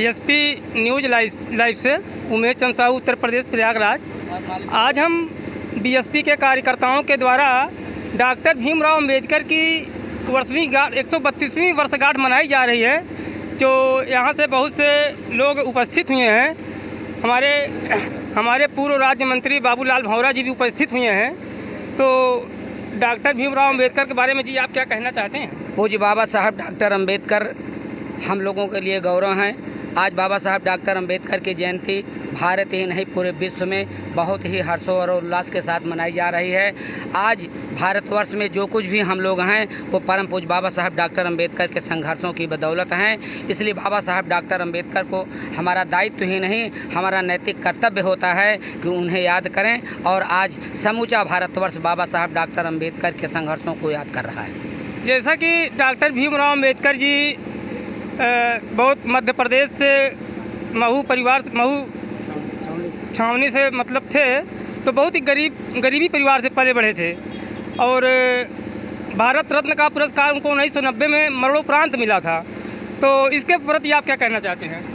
SP news live से उमेश चंद साहू, उत्तर प्रदेश, प्रयागराज। आज हम बीएसपी के कार्यकर्ताओं के द्वारा डॉक्टर भीमराव अंबेडकर की 132वीं वर्षगांठ मनाई जा रही है, जो यहाँ से बहुत से लोग उपस्थित हुए हैं। हमारे पूर्व राज्य मंत्री बाबूलाल भंवरा जी भी उपस्थित हुए हैं। तो डॉक्टर भीमराव अंबेडकर के बारे में जी आप क्या कहना चाहते हैं? पूज्य बाबा साहब डॉक्टर अंबेडकर हम लोगों के लिए गौरव हैं। आज बाबा साहब डॉक्टर अंबेडकर की जयंती भारत ही नहीं पूरे विश्व में बहुत ही हर्षों और उल्लास के साथ मनाई जा रही है। आज भारतवर्ष में जो कुछ भी हम लोग हैं वो परम पूज्य बाबा साहब डॉक्टर अंबेडकर के संघर्षों की बदौलत हैं। इसलिए बाबा साहब डॉक्टर अंबेडकर को हमारा दायित्व ही नहीं, हमारा नैतिक कर्तव्य होता है कि उन्हें याद करें। और आज समूचा भारतवर्ष बाबा साहब डॉक्टर अंबेडकर के संघर्षों को याद कर रहा है। जैसा कि डॉक्टर भीमराव अंबेडकर जी बहुत मध्य प्रदेश से महू छावनी से मतलब थे, तो बहुत ही गरीबी परिवार से पले बढ़े थे और भारत रत्न का पुरस्कार उनको 1990 में मरणोपरांत मिला था। तो इसके प्रति आप क्या कहना चाहते हैं?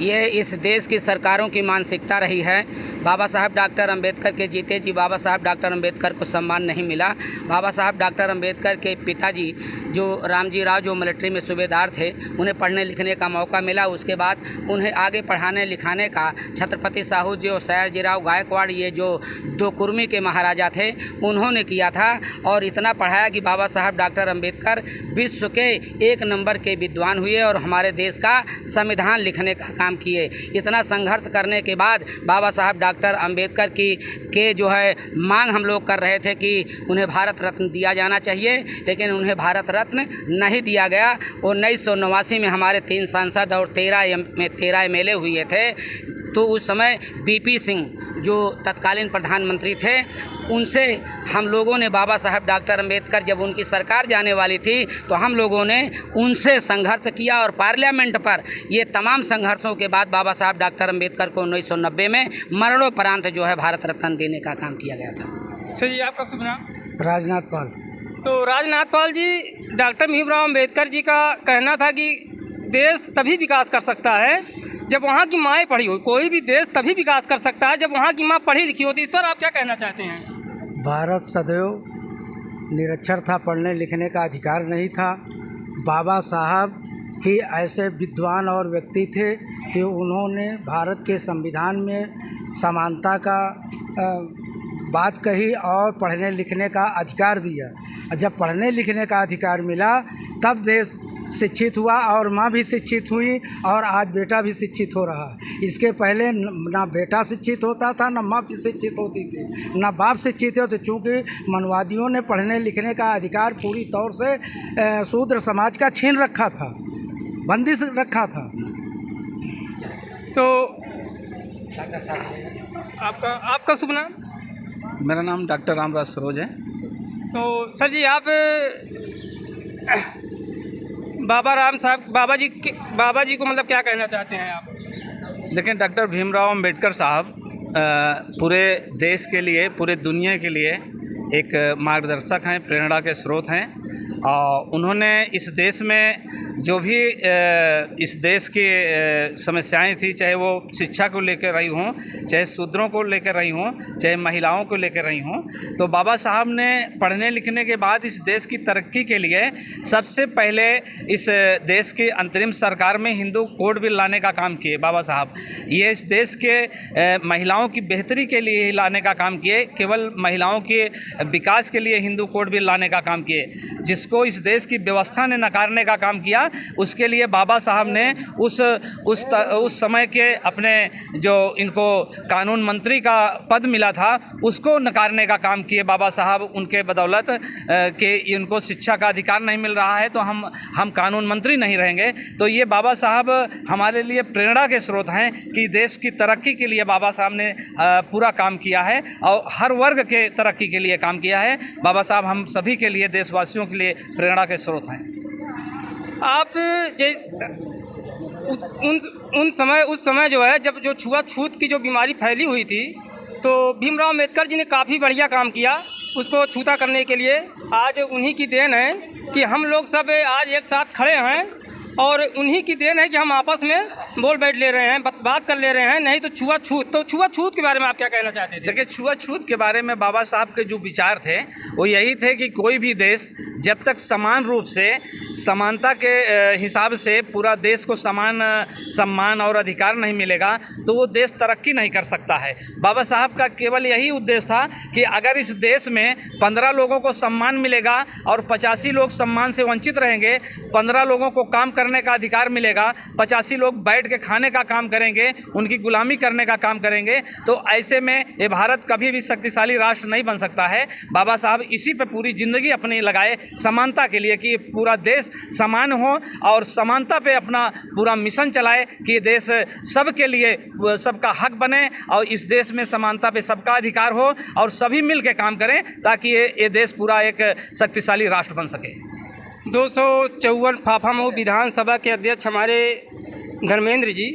ये इस देश की सरकारों की मानसिकता रही है। बाबा साहब डॉक्टर अंबेडकर के जीते जी बाबा साहब डॉक्टर अंबेडकर को सम्मान नहीं मिला। बाबा साहब डॉक्टर अंबेडकर के पिताजी जो रामजी राव, जो मिलिट्री में सूबेदार थे, उन्हें पढ़ने लिखने का मौका मिला। उसके बाद उन्हें आगे पढ़ाने लिखाने का छत्रपति साहू जी और सयाजीराव गायकवाड़, ये जो दो कुर्मी के महाराजा थे, उन्होंने किया था। और इतना पढ़ाया कि बाबा साहब डॉक्टर अंबेडकर विश्व के 1 नंबर के विद्वान हुए और हमारे देश का संविधान लिखने का काम किए। इतना संघर्ष करने के बाद बाबा साहब डॉक्टर अंबेडकर के जो है मांग हम लोग कर रहे थे कि उन्हें भारत रत्न दिया जाना चाहिए, लेकिन उन्हें भारत रत्न नहीं दिया गया। 1989 में हमारे 3 सांसद और 13 एमएलए हुए थे। तो उस समय बीपी सिंह जो तत्कालीन प्रधानमंत्री थे, उनसे हम लोगों ने बाबा साहब डॉक्टर अंबेडकर जब उनकी सरकार जाने वाली थी तो हम लोगों ने उनसे संघर्ष किया और पार्लियामेंट पर ये तमाम संघर्षों के बाद बाबा साहब डॉक्टर अंबेडकर को 1990 में मरणोपरांत जो है भारत रत्न देने का काम किया गया था। अच्छा जी, आपका शुभ नाम? राजनाथ पाल। तो राजनाथ पाल जी, डॉक्टर भीमराव अंबेडकर जी का कहना था कि देश तभी विकास कर सकता है जब वहाँ की माएँ पढ़ी हो। कोई भी देश तभी विकास कर सकता है जब वहाँ की माँ पढ़ी लिखी होती। इस पर आप क्या कहना चाहते हैं? भारत सदैव निरक्षर था, पढ़ने लिखने का अधिकार नहीं था। बाबा साहब ही ऐसे विद्वान और व्यक्ति थे कि उन्होंने भारत के संविधान में समानता का बात कही और पढ़ने लिखने का अधिकार दिया। जब पढ़ने लिखने का अधिकार मिला तब देश शिक्षित हुआ और माँ भी शिक्षित हुई और आज बेटा भी शिक्षित हो रहा है। इसके पहले ना बेटा शिक्षित होता था, ना माँ भी शिक्षित होती थी, ना बाप शिक्षित होते। चूँकि मनवादियों ने पढ़ने लिखने का अधिकार पूरी तौर से शूद्र समाज का छीन रखा था, बंदिश रखा था। तो आपका शुभ नाम? मेरा नाम डॉक्टर रामराज सरोज है। तो सर जी, आप बाबा जी को मतलब क्या कहना चाहते हैं आप? देखिए, डॉक्टर भीमराव अंबेडकर साहब पूरे देश के लिए, पूरे दुनिया के लिए एक मार्गदर्शक हैं, प्रेरणा के स्रोत हैं। उन्होंने इस देश में जो भी इस देश की समस्याएं थी, चाहे वो शिक्षा को लेकर रही हों, चाहे शूद्रों को लेकर रही हों, चाहे महिलाओं को लेकर रही हों, तो बाबा साहब ने पढ़ने लिखने के बाद इस देश की तरक्की के लिए सबसे पहले इस देश की अंतरिम सरकार में हिंदू कोड बिल लाने का काम किए। बाबा साहब ये इस देश के महिलाओं की बेहतरी के लिए ही लाने का काम किए, केवल महिलाओं के विकास के लिए हिंदू कोड बिल लाने का काम किए, जिसको इस देश की व्यवस्था ने नकारने का काम किया। उसके लिए बाबा साहब ने उस समय के अपने जो इनको कानून मंत्री का पद मिला था उसको नकारने का काम किए बाबा साहब। उनके बदौलत कि इनको शिक्षा का अधिकार नहीं मिल रहा है तो हम कानून मंत्री नहीं रहेंगे। तो ये बाबा साहब हमारे लिए प्रेरणा के स्रोत हैं कि देश की तरक्की के लिए बाबा साहब ने पूरा काम किया है और हर वर्ग के तरक्की के लिए काम किया है। बाबा साहब हम सभी के लिए, देशवासियों के लिए प्रेरणा के स्रोत हैं। आप उस समय जो है जब जो छुआछूत की जो बीमारी फैली हुई थी, तो भीमराव अंबेडकर जी ने काफ़ी बढ़िया काम किया उसको छूता करने के लिए। आज उन्हीं की देन है कि हम लोग सब आज एक साथ खड़े हैं और उन्हीं की देन है कि हम आपस में बोल बैठ ले रहे हैं, बात कर ले रहे हैं, नहीं तो छुआछूत। तो छुआछूत के बारे में आप क्या कहना चाहते थे? देखिए, छुआछूत के बारे में बाबा साहब के जो विचार थे वो यही थे कि कोई भी देश जब तक समान रूप से समानता के हिसाब से पूरा देश को समान सम्मान और अधिकार नहीं मिलेगा तो वो देश तरक्की नहीं कर सकता है। बाबा साहब का केवल यही उद्देश्य था कि अगर इस देश में 15 लोगों को सम्मान मिलेगा और 85 लोग सम्मान से वंचित रहेंगे, 15 लोगों को काम करने का अधिकार मिलेगा, 85 लोग बैठ के खाने का काम करेंगे, उनकी गुलामी करने का काम करेंगे, तो ऐसे में ये भारत कभी भी शक्तिशाली राष्ट्र नहीं बन सकता है। बाबा साहब इसी पे पूरी ज़िंदगी अपनी लगाए, समानता के लिए, कि पूरा देश समान हो और समानता पे अपना पूरा मिशन चलाए कि ये देश सबके लिए सबका हक बने और इस देश में समानता पे सबका अधिकार हो और सभी मिल के काम करें ताकि ये देश पूरा एक शक्तिशाली राष्ट्र बन सके। 254 फाफामऊ विधानसभा के अध्यक्ष हमारे धर्मेंद्र जी,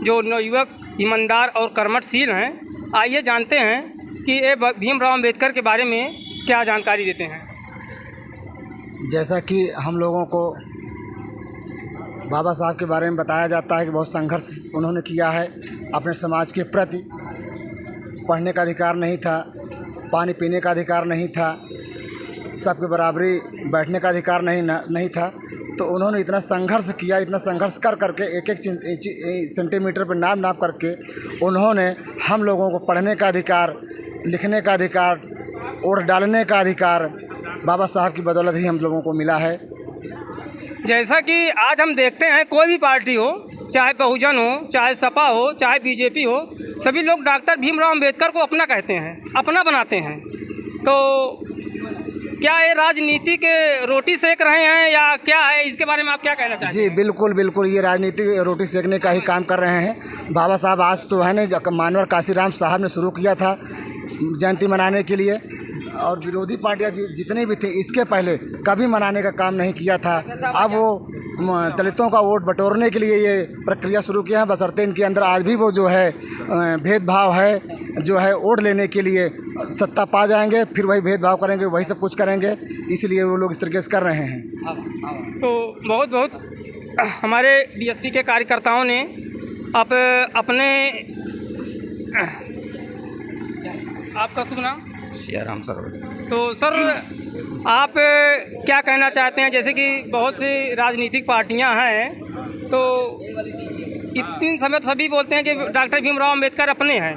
जो नवयुवक, ईमानदार और कर्मठशील हैं, आइए जानते हैं कि ये भीमराव अंबेडकर के बारे में क्या जानकारी देते हैं। जैसा कि हम लोगों को बाबा साहब के बारे में बताया जाता है कि बहुत संघर्ष उन्होंने किया है अपने समाज के प्रति। पढ़ने का अधिकार नहीं था, पानी पीने का अधिकार नहीं था, सबके बराबरी बैठने का अधिकार नहीं था। तो उन्होंने इतना संघर्ष किया, इतना संघर्ष कर करके एक सेंटीमीटर पर नाप करके उन्होंने हम लोगों को पढ़ने का अधिकार, लिखने का अधिकार, वोट डालने का अधिकार बाबा साहब की बदौलत ही हम लोगों को मिला है। जैसा कि आज हम देखते हैं, कोई भी पार्टी हो, चाहे बहुजन हो, चाहे सपा हो, चाहे बीजेपी हो, सभी लोग डॉक्टर भीमराव अंबेडकर को अपना कहते हैं, अपना बनाते हैं। तो क्या ये राजनीति के रोटी सेक रहे हैं या क्या है, इसके बारे में आप क्या कहना चाहते हैं? जी बिल्कुल बिल्कुल, ये राजनीति रोटी सेकने का ही काम कर रहे हैं। बाबा साहब आज तो है ना, मानवर काशीराम साहब ने शुरू किया था जयंती मनाने के लिए, और विरोधी पार्टियां जितने भी थे इसके पहले कभी मनाने का काम नहीं किया था। अब वो दलितों का वोट बटोरने के लिए ये प्रक्रिया शुरू किया है, बशर्ते इनके अंदर आज भी वो जो है भेदभाव है, जो है वोट लेने के लिए सत्ता पा जाएंगे फिर वही भेदभाव करेंगे, वही सब कुछ करेंगे, इसलिए वो लोग इस तरीके से कर रहे हैं। तो बहुत बहुत हमारे बीएसपी के कार्यकर्ताओं ने अपने, आपका शुभ नाम? सियाराम सर। तो सर, आप क्या कहना चाहते हैं? जैसे कि बहुत सी राजनीतिक पार्टियां हैं, तो इतने समय तो सभी बोलते हैं कि डॉक्टर भीमराव अंबेडकर अपने हैं,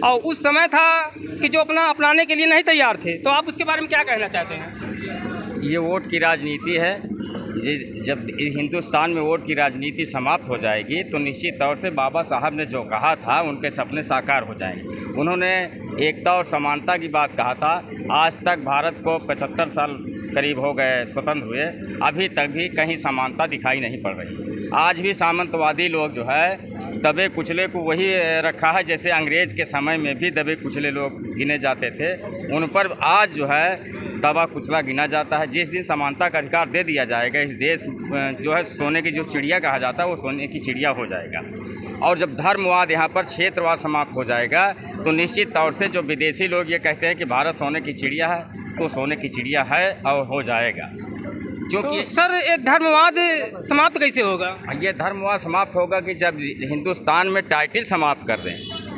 और उस समय था कि जो अपनाने के लिए नहीं तैयार थे, तो आप उसके बारे में क्या कहना चाहते हैं? ये वोट की राजनीति है। जब हिंदुस्तान में वोट की राजनीति समाप्त हो जाएगी तो निश्चित तौर से बाबा साहब ने जो कहा था उनके सपने साकार हो जाएंगे। उन्होंने एकता और समानता की बात कहा था। आज तक भारत को 75 साल करीब हो गए स्वतंत्र हुए, अभी तक भी कहीं समानता दिखाई नहीं पड़ रही। आज भी सामंतवादी लोग जो है दबे कुचले को वही रखा है जैसे अंग्रेज़ के समय में भी दबे कुचले लोग गिने जाते थे, उन पर आज जो है दबा कुचला गिना जाता है। जिस दिन समानता का अधिकार दे दिया जाएगा, इस देश जो है सोने की जो चिड़िया कहा जाता है वो सोने की चिड़िया हो जाएगा। और जब धर्मवाद यहाँ पर क्षेत्रवाद समाप्त हो जाएगा तो निश्चित तौर से जो विदेशी लोग ये कहते हैं कि भारत सोने की चिड़िया है, तो सोने की चिड़िया है और हो जाएगा। क्योंकि तो सर, ये धर्मवाद समाप्त कैसे होगा? ये धर्मवाद समाप्त होगा कि जब हिंदुस्तान में टाइटल समाप्त कर दें,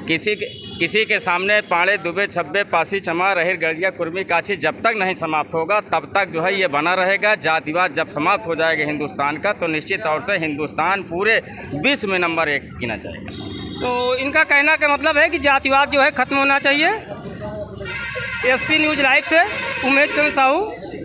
किसी के सामने पाड़े दुबे छब्बे पासी चमा रहेर गड़िया कुर्मी काशी जब तक नहीं समाप्त होगा तब तक जो है ये बना रहेगा। जातिवाद जब समाप्त हो जाएगा हिंदुस्तान का तो निश्चित तौर से हिंदुस्तान पूरे विश्व में नंबर 1 गिना जाएगा। तो इनका कहना का मतलब है कि जातिवाद जो है ख़त्म होना चाहिए। एसपी न्यूज़ लाइव से उमेश चंद्र साहू।